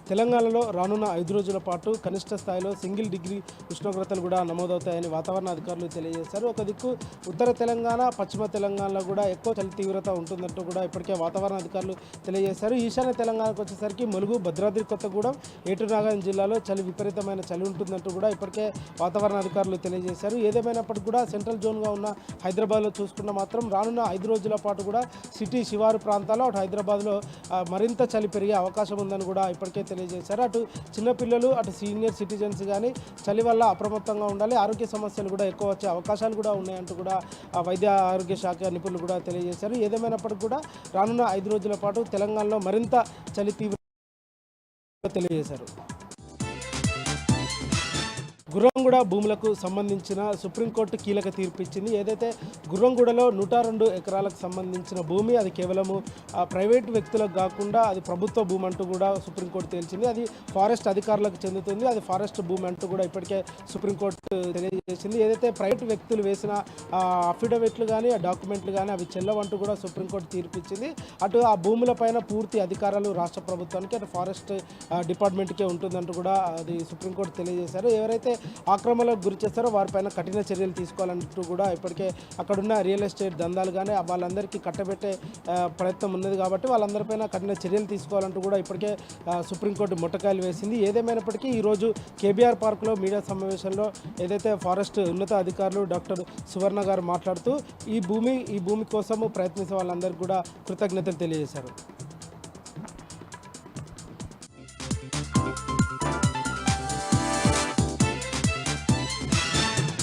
తెలంగాణలో రానున్న 5 రోజుల పాటు కనిష్ట స్థాయిలో సింగిల్ డిగ్రీ ఉష్ణోగ్రతలు కూడా నమోదవుతాయని వాతావరణ అధికారులు తెలియజేశారు. ఒక దిక్కు ఉత్తర తెలంగాణ, పశ్చిమ తెలంగాణలో కూడా ఎక్కువ చలి తీవ్రత ఉంటుందంటూ కూడా ఇప్పటికే వాతావరణ అధికారులు తెలియజేశారు. ఈశాన్య తెలంగాణకు వచ్చేసరికి ములుగు, భద్రాద్రి కొత్తగూడెం, ఏటూరునాగరం జిల్లాలో విపరీతమైన చలి ఉంటుందంటూ కూడా ఇప్పటికే వాతావరణ అధికారులు తెలియజేశారు. ఏదేమైనప్పటికీ కూడా సెంట్రల్ జోన్గా ఉన్న హైదరాబాద్లో చూసుకున్న మాత్రం రానున్న 5 రోజుల పాటు కూడా సిటీ శివారు ప్రాంతాల్లో అటు హైదరాబాద్లో మరింత చలి పెరిగే అవకాశం ఉందని కూడా ఇప్పటికే తెలియజేశారు. అటు చిన్నపిల్లలు, అటు సీనియర్ సిటిజన్స్ కానీ చలి వల్ల అప్రమత్తంగా ఉండాలి. ఆరోగ్య సమస్యలు కూడా ఎక్కువ వచ్చే అవకాశాలు కూడా ఉన్నాయంటూ కూడా వైద్య ఆరోగ్య శాఖ నిపుణులు కూడా తెలియజేశారు. ఏదేమైనప్పటికీ కూడా రానున్న 5 రోజుల పాటు తెలంగాణలో మరింత చలి తీవ్రత తెలియజేశారు. గుర్రంగూడ భూములకు సంబంధించిన సుప్రీంకోర్టు కీలక తీర్పు ఇచ్చింది. ఏదైతే గుర్రంగూడలో 102 ఎకరాలకు సంబంధించిన భూమి అది కేవలము ప్రైవేటు వ్యక్తులకు కాకుండా అది ప్రభుత్వ భూమి అంటూ కూడా సుప్రీంకోర్టు తేల్చింది. అది ఫారెస్ట్ అధికారులకు చెందుతుంది. అది ఫారెస్ట్ భూమి అంటూ కూడా ఇప్పటికే సుప్రీంకోర్టు తెలియజేసింది. ఏదైతే ప్రైవేటు వ్యక్తులు వేసిన అఫిడవిట్లు కానీ ఆ డాక్యుమెంట్లు కానీ అవి చెల్లవంటూ కూడా సుప్రీంకోర్టు తీర్పు ఇచ్చింది. అటు ఆ భూములపైన పూర్తి అధికారాలు రాష్ట్ర ప్రభుత్వానికి, అటు ఫారెస్ట్ డిపార్ట్మెంట్కే ఉంటుందంటూ కూడా అది సుప్రీంకోర్టు తెలియజేశారు. ఎవరైతే ఆక్రమణలకు గురి చేస్తారో వారిపైన కఠిన చర్యలు తీసుకోవాలంటూ కూడా ఇప్పటికే అక్కడున్న రియల్ ఎస్టేట్ దందాలు కానీ వాళ్ళందరికీ కట్టబెట్టే ప్రయత్నం ఉన్నది కాబట్టి వాళ్ళందరిపైన కఠిన చర్యలు తీసుకోవాలంటూ కూడా ఇప్పటికే సుప్రీంకోర్టు ముట్టకాయలు వేసింది. ఏదేమైనప్పటికీ ఈరోజు కేబీఆర్ పార్కులో మీడియా సమావేశంలో ఏదైతే ఫారెస్ట్ ఉన్నత అధికారులు డాక్టర్ సువర్ణ గారు మాట్లాడుతూ ఈ భూమి కోసము ప్రయత్నించే వాళ్ళందరికీ కూడా కృతజ్ఞతలు తెలియజేశారు.